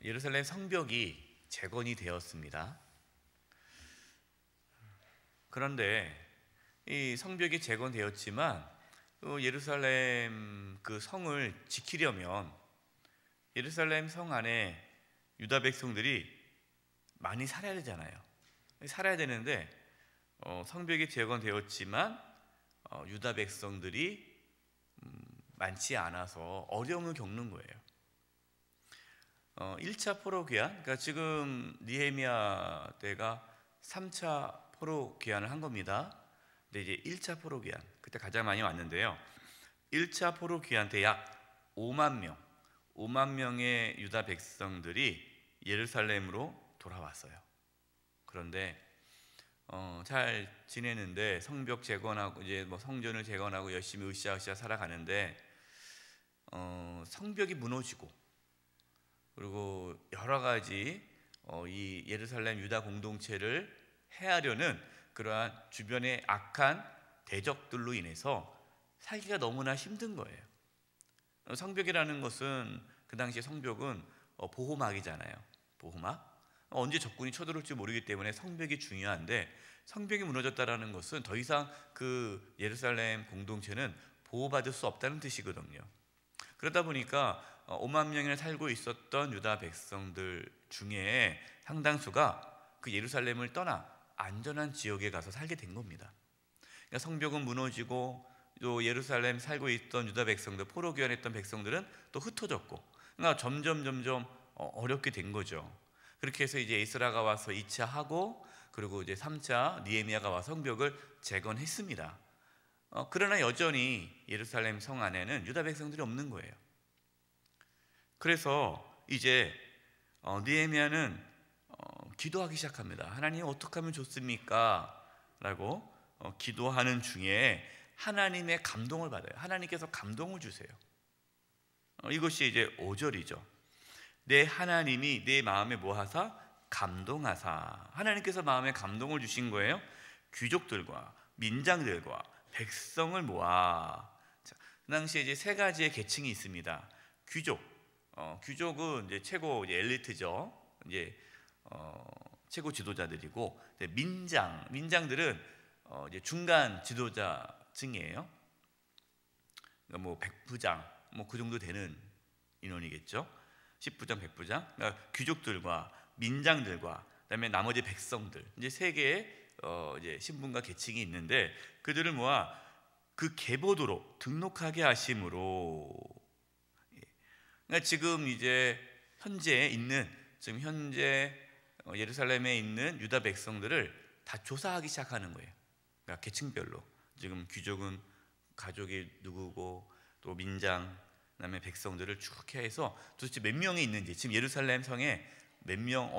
예루살렘 성벽이 재건이 되었습니다. 그런데 이 성벽이 재건되었지만 예루살렘 그 성을 지키려면 예루살렘 성 안에 유다 백성들이 많이 살아야 되잖아요. 살아야 되는데 성벽이 재건되었지만 유다 백성들이 많지 않아서 어려움을 겪는 거예요. 1차 포로 귀환, 그러니까 지금 느헤미야 때가 3차 포로 귀환을 한 겁니다. 근데 이제 1차 포로 귀환, 그때 가장 많이 왔는데요. 1차 포로 귀환 때 약 5만 명의 유다 백성들이 예루살렘으로 돌아왔어요. 그런데 잘 지내는데 성벽 재건하고 이제 뭐 성전을 재건하고 열심히 으쌰으쌰 살아가는데 성벽이 무너지고 그리고 여러 가지 이 예루살렘 유다 공동체를 해하려는 그러한 주변의 악한 대적들로 인해서 살기가 너무나 힘든 거예요. 성벽이라는 것은 그 당시에 성벽은 보호막이잖아요. 보호막. 언제 적군이 쳐들어올지 모르기 때문에 성벽이 중요한데 성벽이 무너졌다라는 것은 더 이상 그 예루살렘 공동체는 보호받을 수 없다는 뜻이거든요. 그러다 보니까 5만 명이나 살고 있었던 유다 백성들 중에 상당수가 그 예루살렘을 떠나 안전한 지역에 가서 살게 된 겁니다. 그러니까 성벽은 무너지고 또 예루살렘 살고 있던 유다 백성들, 포로 귀환했던 백성들은 또 흩어졌고, 그러니까 점점 어렵게 된 거죠. 그렇게 해서 이제 에스라가 와서 2차 하고 그리고 이제 3차 느헤미야가 와서 성벽을 재건했습니다. 그러나 여전히 예루살렘 성 안에는 유다 백성들이 없는 거예요. 그래서 이제 느헤미야는 기도하기 시작합니다. 하나님 어떻게 하면 좋습니까? 라고 기도하는 중에 하나님의 감동을 받아요. 하나님께서 감동을 주세요. 이것이 이제 5절이죠. 내 하나님이 내 마음에 뭐하사? 감동하사. 하나님께서 마음에 감동을 주신 거예요. 귀족들과 민장들과 백성을 모아. 자, 그 당시에 이제 세 가지의 계층이 있습니다. 귀족은 이제 최고 이제 엘리트죠. 이제 최고 지도자들이고, 민장들은 이제 중간 지도자층이에요. 그러니까 뭐 백부장 뭐 그 정도 되는 인원이겠죠. 10부장, 100부장. 그러니까 귀족들과 민장들과 그다음에 나머지 백성들, 이제 세 개의 이제 신분과 계층이 있는데 그들을 모아 그 계보도로 등록하게 하심으로. 그러니까 지금 이제 현재 예루살렘에 있는 유다 백성들을 다 조사하기 시작하는 거예요. 그러니까 계층별로 지금 귀족은 가족이 누구고 또 민장 그다음에 백성들을 쭉 해서 도대체 몇 명이 있는지, 지금 예루살렘 성에 몇 명,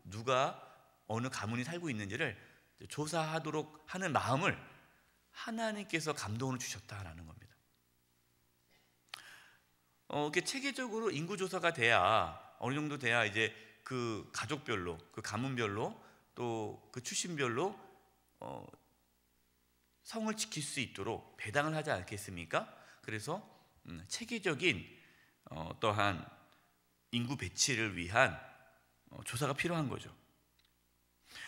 누가 어느 가문이 살고 있는지를 조사하도록 하는 마음을 하나님께서 감동을 주셨다라는 겁니다. 이렇게 체계적으로 인구 조사가 돼야 어느 정도 돼야 이제 그 가족별로, 그 가문별로 또 그 출신별로 성을 지킬 수 있도록 배당을 하지 않겠습니까? 그래서 체계적인 또한 인구 배치를 위한 조사가 필요한 거죠.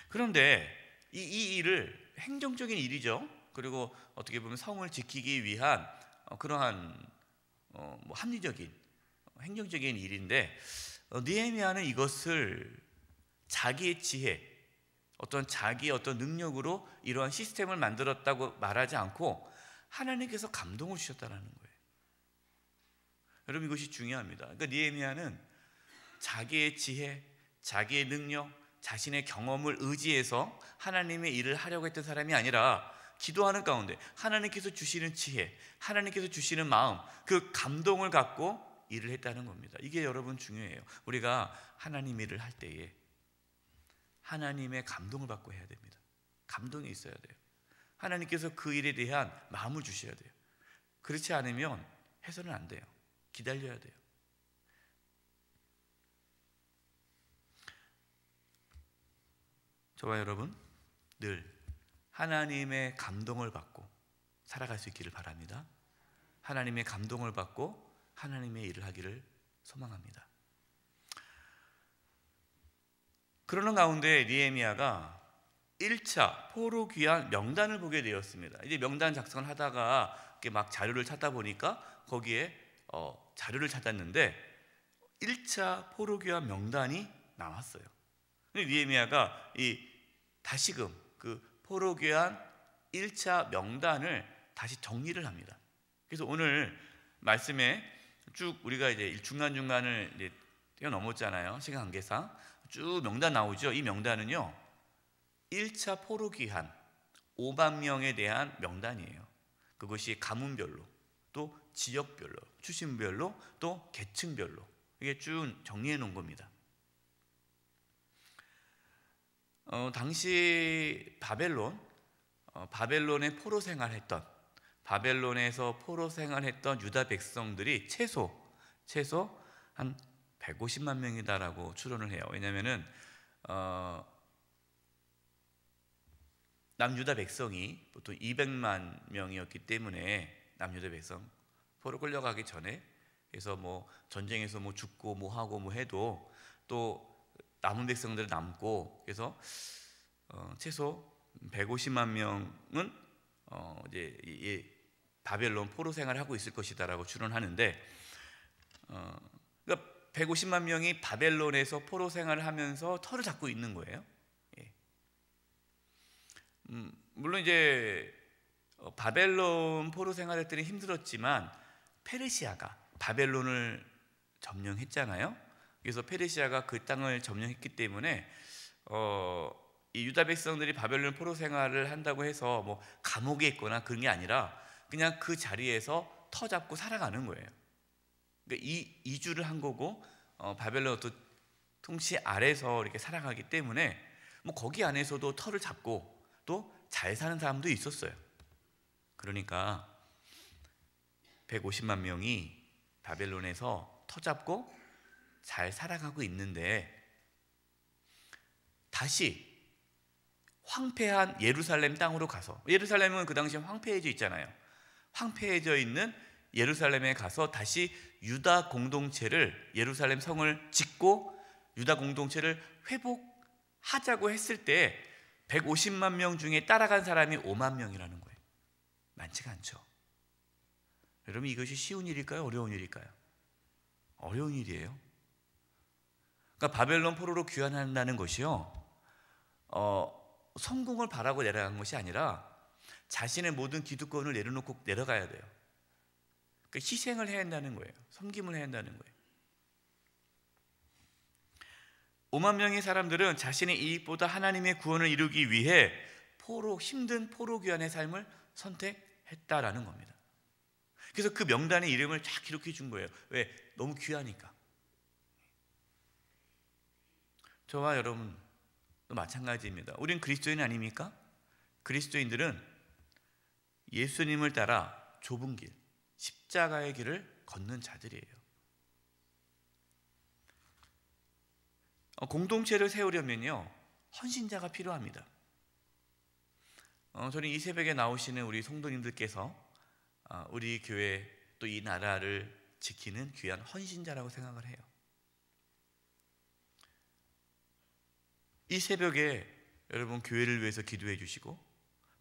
그런데 이 일을 행정적인 일이죠. 그리고 어떻게 보면 성을 지키기 위한 그러한 뭐 합리적인 행정적인 일인데 느헤미야는 이것을 자기의 지혜, 자기의 어떤 능력으로 이러한 시스템을 만들었다고 말하지 않고 하나님께서 감동을 주셨다는 거예요. 여러분, 이것이 중요합니다. 그러니까 느헤미야는 자기의 지혜, 자기의 능력, 자신의 경험을 의지해서 하나님의 일을 하려고 했던 사람이 아니라 기도하는 가운데 하나님께서 주시는 지혜, 하나님께서 주시는 마음, 그 감동을 갖고 일을 했다는 겁니다. 이게 여러분 중요해요. 우리가 하나님 일을 할 때에 하나님의 감동을 받고 해야 됩니다. 감동이 있어야 돼요. 하나님께서 그 일에 대한 마음을 주셔야 돼요. 그렇지 않으면 해서는 안 돼요. 기다려야 돼요. 저와 여러분 늘 하나님의 감동을 받고 살아갈 수 있기를 바랍니다. 하나님의 감동을 받고 하나님의 일을 하기를 소망합니다. 그러는 가운데 느헤미야가 1차 포로 귀환 명단을 보게 되었습니다. 이제 명단 작성을 하다가 이렇게 막 자료를 찾다 보니까 거기에 자료를 찾았는데 1차 포로 귀환 명단이 나왔어요. 느헤미야가 다시금 그 포로 귀환 1차 명단을 다시 정리를 합니다. 그래서 오늘 말씀에 쭉 우리가 이제 중간중간을 이제 뛰어넘었잖아요. 시간 관계상 쭉 명단 나오죠. 이 명단은요 1차 포로 귀환 5만 명에 대한 명단이에요. 그것이 가문별로, 또 지역별로, 출신별로, 또 계층별로 이게 쭉 정리해 놓은 겁니다. 당시 바벨론에 포로 생활했던, 바벨론에서 포로 생활했던 유다 백성들이 최소 한 150만 명이다라고 추론을 해요. 왜냐하면은 남유다 백성이 보통 200만 명이었기 때문에, 남유다 백성 포로 끌려가기 전에, 그래서 뭐 전쟁에서 뭐 죽고 뭐 하고 뭐 해도 또 남은 백성들은 남고, 그래서 최소 150만 명은 이제 바벨론 포로 생활을 하고 있을 것이다라고 추론하는데, 그러니까 150만 명이 바벨론에서 포로 생활을 하면서 터를 잡고 있는 거예요. 물론 이제 바벨론 포로 생활할 때는 힘들었지만 페르시아가 바벨론을 점령했잖아요. 그래서 페르시아가 그 땅을 점령했기 때문에 이 유다 백성들이 바벨론 포로 생활을 한다고 해서 뭐 감옥에 있거나 그런 게 아니라 그냥 그 자리에서 터 잡고 살아가는 거예요. 그러니까 이주를 한 거고, 바벨론 어떤 통치 아래서 이렇게 살아가기 때문에 뭐 거기 안에서도 터를 잡고 또 잘 사는 사람도 있었어요. 그러니까 150만 명이 바벨론에서 터 잡고 잘 살아가고 있는데, 다시 황폐한 예루살렘 땅으로 가서, 예루살렘은 그 당시에 황폐해져 있잖아요. 황폐해져 있는 예루살렘에 가서 다시 유다 공동체를, 예루살렘 성을 짓고 유다 공동체를 회복하자고 했을 때 150만 명 중에 따라간 사람이 5만 명이라는 거예요. 많지가 않죠. 여러분, 이것이 쉬운 일일까요? 어려운 일일까요? 어려운 일이에요. 그러니까 바벨론 포로로 귀환한다는 것이요, 성공을 바라고 내려간 것이 아니라 자신의 모든 기득권을 내려놓고 내려가야 돼요. 그러니까 희생을 해야 한다는 거예요. 섬김을 해야 한다는 거예요. 5만 명의 사람들은 자신의 이익보다 하나님의 구원을 이루기 위해 힘든 포로 귀환의 삶을 선택했다라는 겁니다. 그래서 그 명단의 이름을 쫙 기록해 준 거예요. 왜? 너무 귀하니까. 저와 여러분도 마찬가지입니다. 우린 그리스도인 아닙니까? 그리스도인들은 예수님을 따라 좁은 길, 십자가의 길을 걷는 자들이에요. 공동체를 세우려면요, 헌신자가 필요합니다. 저는 이 새벽에 나오시는 우리 성도님들께서 우리 교회 또 이 나라를 지키는 귀한 헌신자라고 생각을 해요. 이 새벽에 여러분 교회를 위해서 기도해 주시고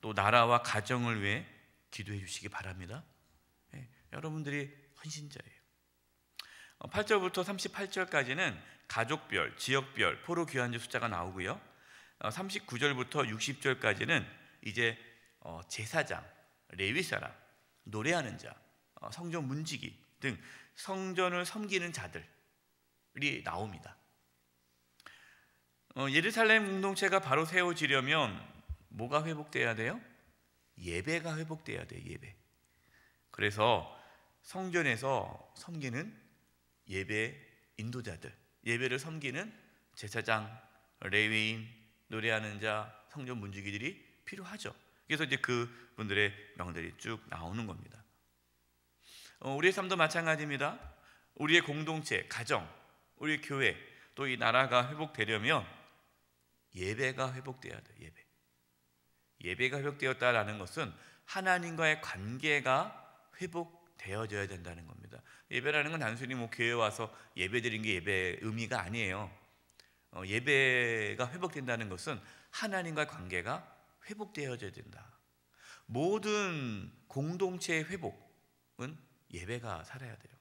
또 나라와 가정을 위해 기도해 주시기 바랍니다. 여러분들이 헌신자예요. 8절부터 38절까지는 가족별, 지역별 포로 귀환자 숫자가 나오고요. 39절부터 60절까지는 이제 제사장, 레위 사람, 노래하는 자, 성전 문지기 등 성전을 섬기는 자들이 나옵니다. 예루살렘 공동체가 바로 세워지려면 뭐가 회복돼야 돼요? 예배가 회복돼야 돼요. 예배. 그래서 성전에서 섬기는 예배 인도자들, 예배를 섬기는 제사장, 레위인, 노래하는 자, 성전 문지기들이 필요하죠. 그래서 이제 그분들의 명들이 쭉 나오는 겁니다. 우리의 삶도 마찬가지입니다. 우리의 공동체, 가정, 우리 교회, 또 이 나라가 회복되려면 예배가 회복돼야 돼요. 예배가 회복되었다라는 것은 하나님과의 관계가 회복되어져야 된다는 겁니다. 예배라는 건 단순히 뭐 교회 와서 예배드린 게 예배의 의미가 아니에요. 예배가 회복된다는 것은 하나님과의 관계가 회복되어져야 된다. 모든 공동체의 회복은 예배가 살아야 돼요.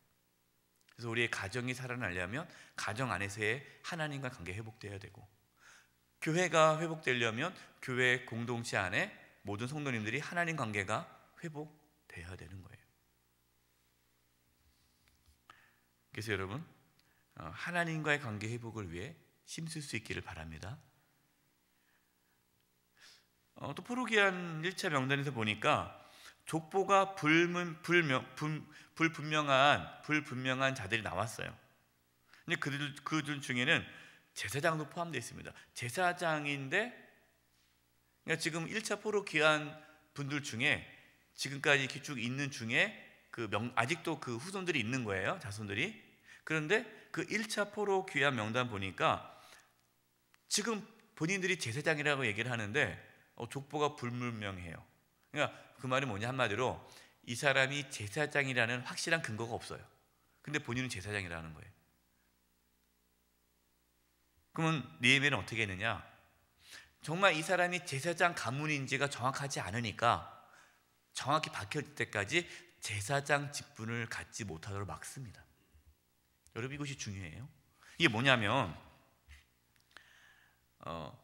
그래서 우리의 가정이 살아나려면 가정 안에서의 하나님과 관계 회복되어야 되고, 교회가 회복되려면 교회 공동체 안에 모든 성도님들이 하나님 관계가 회복되어야 되는 거예요. 그래서 여러분, 하나님과의 관계 회복을 위해 힘쓸 수 있기를 바랍니다. 또 포로기한 1차 명단에서 보니까 족보가 불분명한 자들이 나왔어요. 근데 그들 중에는 제사장도 포함되어 있습니다. 제사장인데, 그러니까 지금 1차 포로 귀한 분들 중에 지금까지 이렇게 쭉 있는 중에 아직도 그 후손들이 있는 거예요, 자손들이. 그런데 그 1차 포로 귀한 명단 보니까 지금 본인들이 제사장이라고 얘기를 하는데 족보가 불분명해요. 그러니까 그 말이 뭐냐, 한마디로 이 사람이 제사장이라는 확실한 근거가 없어요. 근데 본인은 제사장이라는 거예요. 그러면 느헤미야는 어떻게 했느냐? 정말 이 사람이 제사장 가문인지가 정확하지 않으니까 정확히 밝혀질 때까지 제사장 직분을 갖지 못하도록 막습니다. 여러분, 이것이 중요해요. 이게 뭐냐면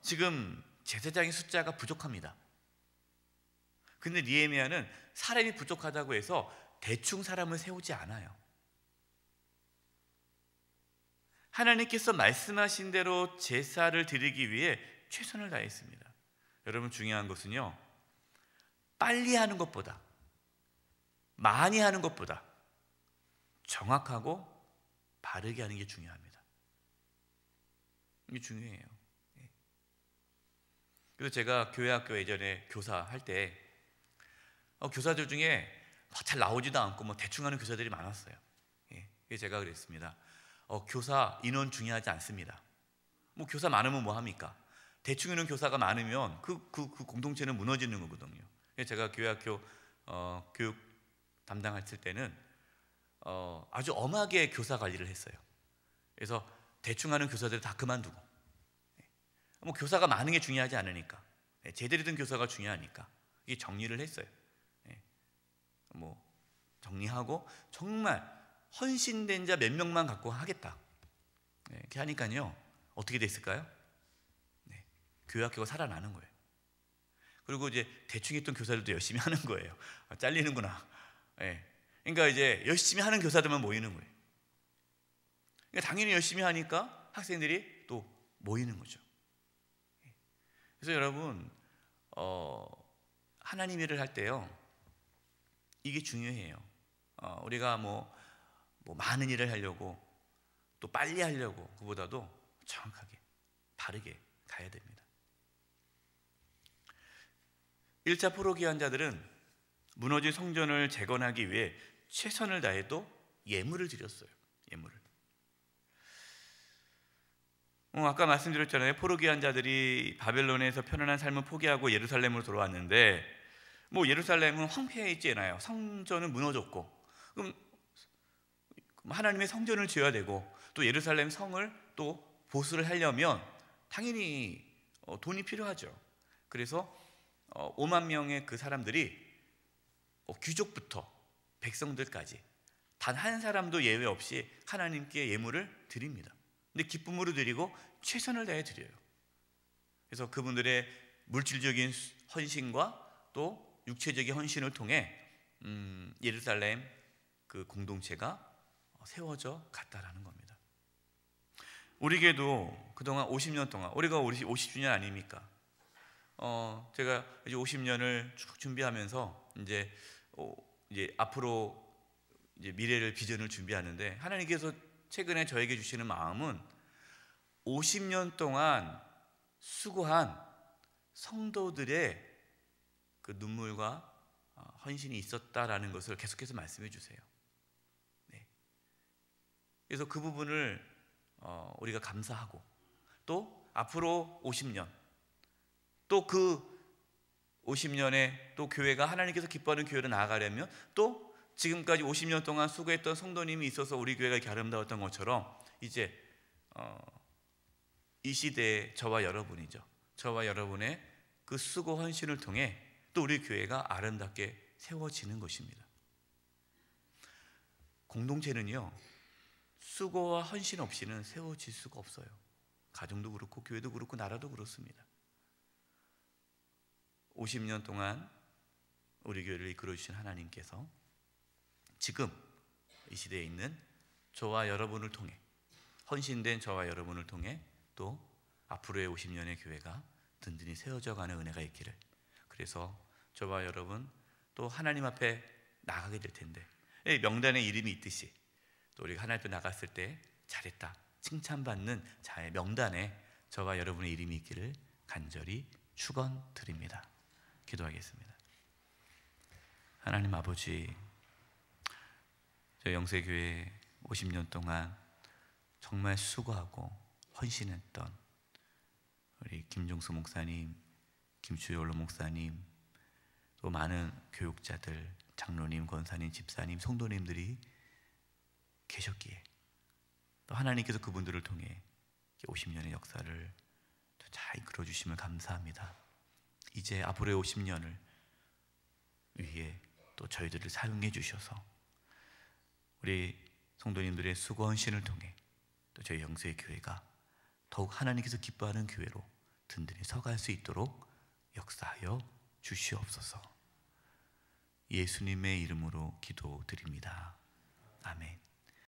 지금 제사장의 숫자가 부족합니다. 근데 느헤미야는 사람이 부족하다고 해서 대충 사람을 세우지 않아요. 하나님께서 말씀하신 대로 제사를 드리기 위해 최선을 다했습니다. 여러분, 중요한 것은요, 빨리 하는 것보다, 많이 하는 것보다 정확하고 바르게 하는 게 중요합니다. 이게 중요해요. 그래서 제가 교회학교 예전에 교사할 때 교사들 중에 잘 나오지도 않고 대충 하는 교사들이 많았어요. 그래서 제가 그랬습니다. 교사 인원 중요하지 않습니다. 교사 많으면 뭐 합니까? 대충 있는 교사가 많으면 그 공동체는 무너지는 거거든요. 그래서 제가 교회학교 교육 담당했을 때는 아주 엄하게 교사 관리를 했어요. 그래서 대충 하는 교사들을 다 그만두고, 교사가 많은 게 중요하지 않으니까, 제대로 된 교사가 중요하니까 이게 정리를 했어요. 정리하고 정말 헌신된 자 몇 명만 갖고 하겠다, 이렇게 하니까요, 어떻게 됐을까요? 교회학교가 살아나는 거예요. 그리고 이제 대충 했던 교사들도 열심히 하는 거예요. 잘리는구나. 그러니까 이제 열심히 하는 교사들만 모이는 거예요. 그러니까 당연히 열심히 하니까 학생들이 또 모이는 거죠. 그래서 여러분, 하나님 일을 할 때요, 이게 중요해요. 우리가 많은 일을 하려고 또 빨리 하려고 그보다도 정확하게 바르게 가야 됩니다. 1차 포로 귀환 자들은 무너진 성전을 재건하기 위해 최선을 다해도 예물을 드렸어요. 예물을. 아까 말씀드렸잖아요. 포로 귀환 자들이 바벨론에서 편안한 삶을 포기하고 예루살렘으로 돌아왔는데, 예루살렘은 황폐해 있지 않아요. 성전은 무너졌고, 그럼 하나님의 성전을 지어야 되고, 또 예루살렘 성을 또 보수를 하려면 당연히 돈이 필요하죠. 그래서 5만 명의 그 사람들이 귀족부터 백성들까지 단 한 사람도 예외 없이 하나님께 예물을 드립니다. 근데 기쁨으로 드리고 최선을 다해 드려요. 그래서 그분들의 물질적인 헌신과 또 육체적인 헌신을 통해 예루살렘 그 공동체가 세워져 갔다라는 겁니다. 우리에게도 그동안 50년 동안, 우리가 50주년 아닙니까? 제가 이제 50년을 쭉 준비하면서 이제 앞으로 이제 미래를 비전을 준비하는데, 하나님께서 최근에 저에게 주시는 마음은 50년 동안 수고한 성도들의 그 눈물과 헌신이 있었다라는 것을 계속해서 말씀해 주세요. 그래서 그 부분을 우리가 감사하고, 또 앞으로 50년, 또 그 50년에 또 교회가 하나님께서 기뻐하는 교회로 나아가려면, 또 지금까지 50년 동안 수고했던 성도님이 있어서 우리 교회가 이렇게 아름다웠던 것처럼 이제 이 시대의 저와 여러분이죠. 저와 여러분의 그 수고 헌신을 통해 또 우리 교회가 아름답게 세워지는 것입니다. 공동체는요, 수고와 헌신 없이는 세워질 수가 없어요. 가정도 그렇고 교회도 그렇고 나라도 그렇습니다. 50년 동안 우리 교회를 이끌어 주신 하나님께서 지금 이 시대에 있는 저와 여러분을 통해, 헌신된 저와 여러분을 통해 또 앞으로의 50년의 교회가 든든히 세워져 가는 은혜가 있기를, 그래서 저와 여러분 또 하나님 앞에 나가게 될 텐데, 명단에 이름이 있듯이 또 우리가 하나님 앞에 나갔을 때 잘했다 칭찬받는 자의 명단에 저와 여러분의 이름이 있기를 간절히 축원드립니다. 기도하겠습니다. 하나님 아버지, 저희 영세교회 50년 동안 정말 수고하고 헌신했던 우리 김종수 목사님, 김주열로 목사님, 또 많은 교육자들, 장로님, 권사님, 집사님, 성도님들이 계셨기에 또 하나님께서 그분들을 통해 50년의 역사를 잘 이끌어 주심을 감사합니다. 이제 앞으로의 50년을 위해 또 저희들을 사용해 주셔서 우리 성도님들의 수고 헌신을 통해 또 저희 영세의 교회가 더욱 하나님께서 기뻐하는 교회로 든든히 서갈 수 있도록 역사하여 주시옵소서. 예수님의 이름으로 기도드립니다. 아멘.